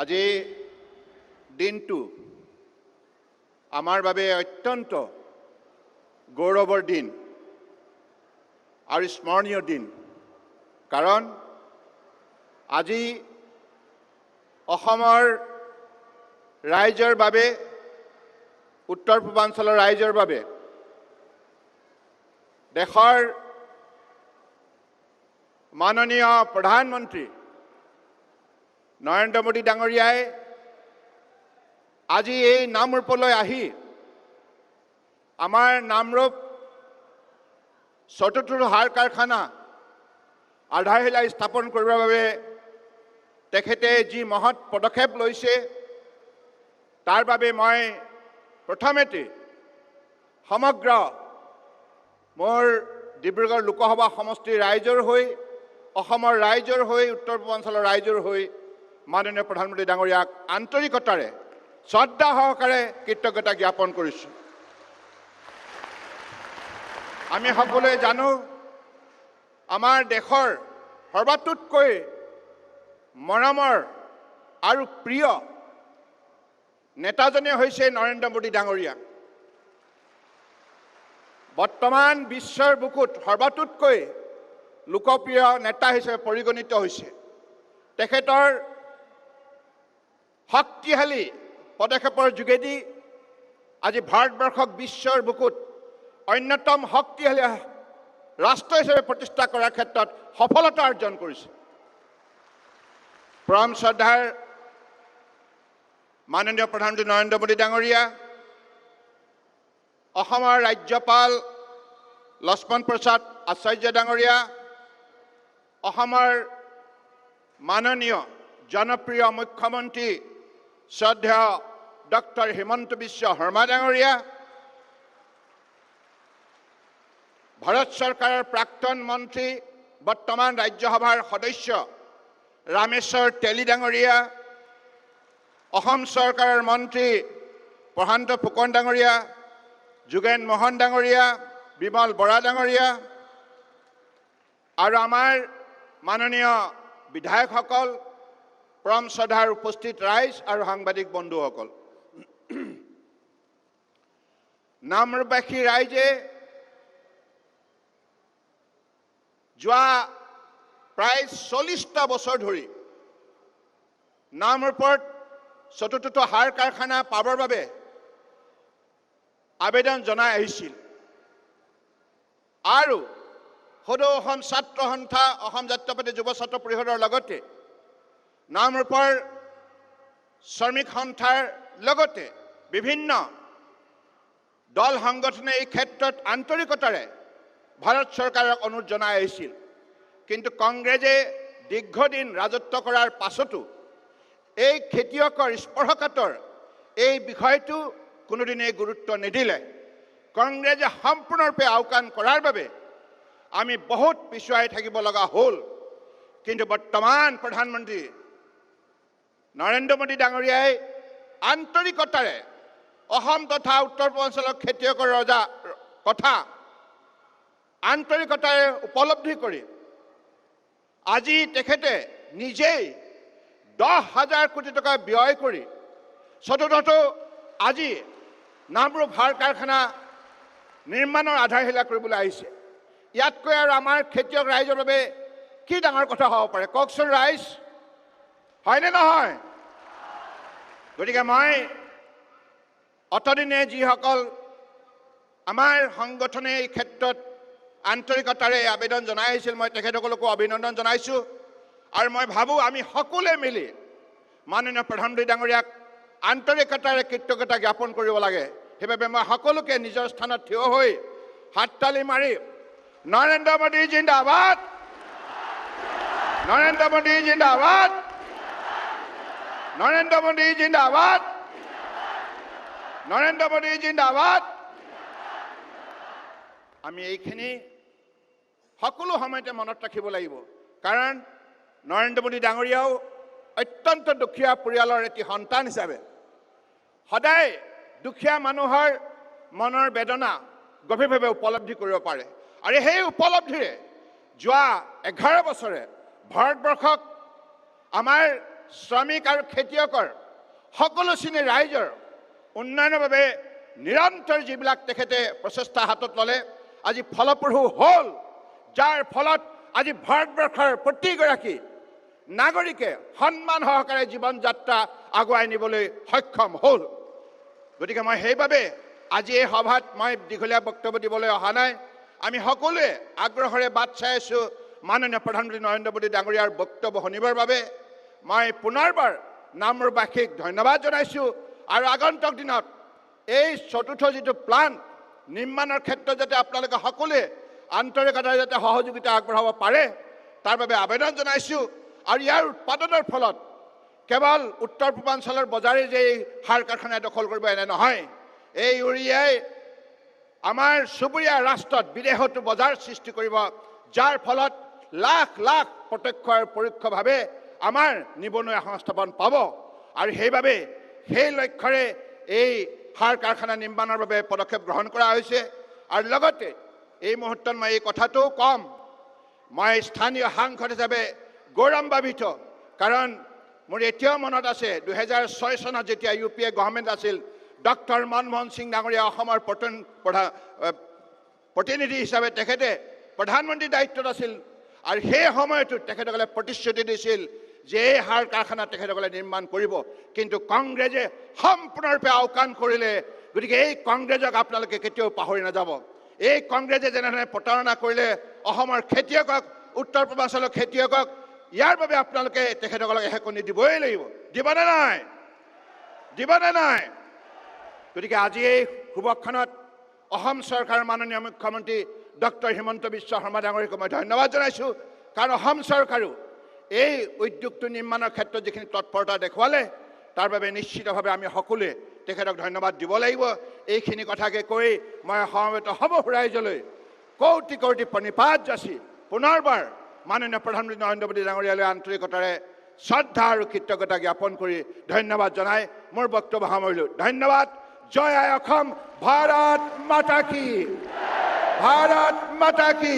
আজি দিনটো আমাৰ বাবে অত্যন্ত গৌৰৱৰ দিন আৰু স্মৰণীয় দিন। কাৰণ আজি অসমৰ ৰাইজৰ বাবে, উত্তৰ পূৰ্বাঞ্চলৰ ৰাইজৰ বাবে দেশৰ মাননীয় প্ৰধানমন্ত্ৰী নৰেন্দ্ৰ মোদী ডাঙৰীয়াই আজি এই নামৰূপলৈ আহি আমাৰ নামৰূপ চতুৰ্থ সাৰ কাৰখানা আধাৰশিলা স্থাপন কৰিবৰ বাবে তেখেতে যি মহৎ পদক্ষেপ লৈছে, তাৰ বাবে মই প্ৰথমতে সমগ্ৰ মোৰ ডিব্ৰুগড় লোকসভা সমষ্টিৰ ৰাইজৰ হৈ, অসমৰ ৰাইজৰ হৈ, উত্তৰ পূৰ্বাঞ্চলৰ ৰাইজৰ হৈ মাননীয় প্ৰধানমন্ত্ৰী ডাঙৰীয়াক আন্তৰিকতাৰে শ্ৰদ্ধা সহকাৰে কৃতজ্ঞতা জ্ঞাপন কৰিছোঁ। আমি সকলোৱে জানো, আমাৰ দেশৰ সৰ্বাতোতকৈ মৰমৰ আৰু প্ৰিয় নেতাজনে হৈছে নৰেন্দ্ৰ মোদী ডাঙৰীয়া। বৰ্তমান বিশ্বৰ বুকুত সৰ্বাতোতকৈ লোকপ্ৰিয় নেতা হিচাপে পৰিগণিত হৈছে। তেখেতৰ শক্তিশালী পদক্ষেপৰ যোগেদি আজি ভাৰতবৰ্ষক বিশ্বৰ বুকুত অন্যতম শক্তিশালী ৰাষ্ট্ৰ হিচাপে প্ৰতিষ্ঠা কৰাৰ ক্ষেত্ৰত সফলতা অৰ্জন কৰিছে। পৰম শ্ৰদ্ধাৰ মাননীয় প্ৰধানমন্ত্ৰী নৰেন্দ্ৰ মোদী ডাঙৰীয়া, অসমৰ ৰাজ্যপাল লক্ষ্মণ প্ৰসাদ আচাৰ্য ডাঙৰীয়া, অসমৰ মাননীয় জনপ্ৰিয় মুখ্যমন্ত্ৰী শ্ৰদ্ধেয় ডক্টৰ হিমন্ত বিশ্ব শৰ্মা ডাঙৰীয়া, ভাৰত চৰকাৰৰ প্ৰাক্তন মন্ত্ৰী বৰ্তমান ৰাজ্যসভাৰ সদস্য ৰামেশ্বৰ তেলী ডাঙৰীয়া, অসম চৰকাৰৰ মন্ত্ৰী প্ৰশান্ত ফুকন ডাঙৰীয়া, যোগেন মোহন ডাঙৰীয়া, বিমল বৰা ডাঙৰীয়া আৰু আমাৰ মাননীয় বিধায়কসকল, পৰম শ্ৰদ্ধাৰ উপস্থিত ৰাইজ আৰু সাংবাদিক বন্ধুসকল, নামৰূপবাসী ৰাইজে যোৱা প্ৰায় 40টা বছৰ ধৰি নামৰূপত চতুৰ্থটো সাৰ কাৰখানা পাবৰ বাবে আবেদন জনাই আহিছিল আৰু সদৌ অসম ছাত্ৰ সন্থা, অসম জাতীয়তাবাদী যুৱ ছাত্ৰ পৰিষদৰ লগতে নামৰূপৰ শ্ৰমিক সন্থাৰ লগতে বিভিন্ন দল সংগঠনে এই ক্ষেত্ৰত আন্তৰিকতাৰে ভাৰত চৰকাৰক অনুৰোধ জনাই আহিছিল। কিন্তু কংগ্ৰেছে দীৰ্ঘদিন ৰাজত্ব কৰাৰ পাছতো এই খেতিয়কৰ স্পৰ্শকাতৰ এই বিষয়টো কোনোদিনেই গুৰুত্ব নিদিলে। কংগ্ৰেছে সম্পূৰ্ণৰূপে আওকাণ কৰাৰ বাবে আমি বহুত পিছুৱাই থাকিব লগা হ'ল। কিন্তু বৰ্তমান প্ৰধানমন্ত্ৰী নৰেন্দ্ৰ মোদী ডাঙৰীয়াই আন্তৰিকতাৰে অসম তথা উত্তৰ পূৰ্বাঞ্চলৰ খেতিয়কৰ ৰজা কথা আন্তৰিকতাৰে উপলব্ধি কৰি আজি তেখেতে নিজেই 10,000 কোটি টকা ব্যয় কৰি চতুৰ্থটো আজি নামৰূপ সাৰ কাৰখানা নিৰ্মাণৰ আধাৰশিলা কৰিবলৈ আহিছে। ইয়াতকৈ আৰু আমাৰ খেতিয়ক ৰাইজৰ বাবে কি ডাঙৰ কথা হ'ব পাৰে কওকচোন ৰাইজ, হয়নে নহয়? গতিকে মই অতদিনে যিসকল আমাৰ সংগঠনে এই ক্ষেত্ৰত আন্তৰিকতাৰে আবেদন জনাই আহিছিল, মই তেখেতসকলকো অভিনন্দন জনাইছোঁ। আৰু মই ভাবোঁ আমি সকলোৱে মিলি মাননীয় প্ৰধানমন্ত্ৰী ডাঙৰীয়াক আন্তৰিকতাৰে কৃতজ্ঞতা জ্ঞাপন কৰিব লাগে। সেইবাবে মই সকলোকে নিজৰ স্থানত থিয় হৈ হাততালি মাৰি নৰেন্দ্ৰ মোদী জিন্দাবাদ, নৰেন্দ্ৰ মোদী জিন্দাবাদ, নৰেন্দ্ৰ মোদী জিন্দাবাদ, নৰেন্দ্ৰ মোদী জিন্দাবাদ, আমি এইখিনি সকলো সময়তে মনত ৰাখিব লাগিব। কাৰণ নৰেন্দ্ৰ মোদী ডাঙৰীয়াও অত্যন্ত দুখীয়া পৰিয়ালৰ এটি সন্তান হিচাপে সদায় দুখীয়া মানুহৰ মনৰ বেদনা গভীৰভাৱে উপলব্ধি কৰিব পাৰে। আৰু সেই উপলব্ধিৰে যোৱা 11 বছৰে ভাৰতবৰ্ষক আমাৰ শ্ৰমিক আৰু খেতিয়কৰ সকলো শ্ৰেণীৰ ৰাইজৰ উন্নয়নৰ বাবে নিৰন্তৰ যিবিলাক তেখেতে প্ৰচেষ্টা হাতত ল'লে আজি ফলপ্ৰসূ হ'ল, যাৰ ফলত আজি ভাৰতবৰ্ষৰ প্ৰতিগৰাকী নাগৰিকে সন্মান সহকাৰে জীৱন যাত্ৰা আগুৱাই নিবলৈ সক্ষম হ'ল। গতিকে মই সেইবাবে আজি এই সভাত মই দীঘলীয়া বক্তব্য দিবলৈ অহা নাই। আমি সকলোৱে আগ্ৰহেৰে বাট চাই আছোঁ মাননীয় প্ৰধানমন্ত্ৰী নৰেন্দ্ৰ মোদী ডাঙৰীয়াৰ বক্তব্য শুনিবৰ বাবে। মই পুনৰবাৰ নামৰূপবাসীক ধন্যবাদ জনাইছোঁ আৰু আগন্তুক দিনত এই চতুৰ্থ যিটো প্লাণ্ট নিৰ্মাণৰ ক্ষেত্ৰত যাতে আপোনালোকে সকলোৱে আন্তৰিকতাৰে যাতে সহযোগিতা আগবঢ়াব পাৰে তাৰ বাবে আবেদন জনাইছোঁ। আৰু ইয়াৰ উৎপাদনৰ ফলত কেৱল উত্তৰ পূৰ্বাঞ্চলৰ বজাৰে যে সাৰ কাৰখানাই দখল কৰিব এনে নহয়, এই ইউৰিয়াই আমাৰ চুবুৰীয়া ৰাষ্ট্ৰত বিদেশতো বজাৰ সৃষ্টি কৰিব, যাৰ ফলত লাখ লাখ প্ৰত্যক্ষ আৰু পৰোক্ষভাৱে আমাৰ নিবনুৱা সংস্থাপন পাব। আৰু সেইবাবে সেই লক্ষ্যৰে এই সাৰ কাৰখানা নিৰ্মাণৰ বাবে পদক্ষেপ গ্ৰহণ কৰা হৈছে। আৰু লগতে এই মুহূৰ্তত মই এই কথাটোও ক'ম, মই স্থানীয় সাংসদ হিচাপে গৌৰৱান্বিত, কাৰণ মোৰ এতিয়াও মনত আছে 2006 চনত যেতিয়া UPA গভৰ্ণমেণ্ট আছিল, ডক্টৰ মনমোহন সিং ডাঙৰীয়া অসমৰ প্ৰতিনিধি হিচাপে তেখেতে প্ৰধানমন্ত্ৰীৰ দায়িত্বত আছিল। আৰু সেই সময়তো তেখেতসকলে প্ৰতিশ্ৰুতি দিছিল যে এই সাৰ কাৰখানা তেখেতসকলে নিৰ্মাণ কৰিব, কিন্তু কংগ্ৰেছে সম্পূৰ্ণৰূপে আওকাণ কৰিলে। গতিকে এই কংগ্ৰেছক আপোনালোকে কেতিয়াও পাহৰি নাযাব। এই কংগ্ৰেছে যেনেধৰণে প্ৰতাৰণা কৰিলে অসমৰ খেতিয়কক, উত্তৰ পূৰ্বাঞ্চলৰ খেতিয়কক, ইয়াৰ বাবে আপোনালোকে তেখেতসকলক এশেকনি দিবই লাগিব। দিবনে নাই? দিবনে নাই? গতিকে আজি এই শুভক্ষণত অসম চৰকাৰৰ মাননীয় মুখ্যমন্ত্ৰী ডক্টৰ হিমন্ত বিশ্ব শৰ্মা ডাঙৰীয়াক মই ধন্যবাদ জনাইছোঁ, কাৰণ অসম চৰকাৰো এই উদ্যোগটো নিৰ্মাণৰ ক্ষেত্ৰত যিখিনি তৎপৰতা দেখুৱালে তাৰ বাবে নিশ্চিতভাৱে আমি সকলোৱে তেখেতক ধন্যবাদ দিব লাগিব। এইখিনি কথাকে কৈ মই সমবেত সমূহ ৰাইজলৈ কৌটি কৌটি প্ৰণিপাত যাচি পুনৰবাৰ মাননীয় প্ৰধানমন্ত্ৰী নৰেন্দ্ৰ মোদী ডাঙৰীয়ালৈ আন্তৰিকতাৰে শ্ৰদ্ধা আৰু কৃতজ্ঞতা জ্ঞাপন কৰি ধন্যবাদ জনাই মোৰ বক্তব্য সামৰিলোঁ। ধন্যবাদ। জয় আই অসম। ভাৰত মাতা কি, ভাৰত মাতা কি।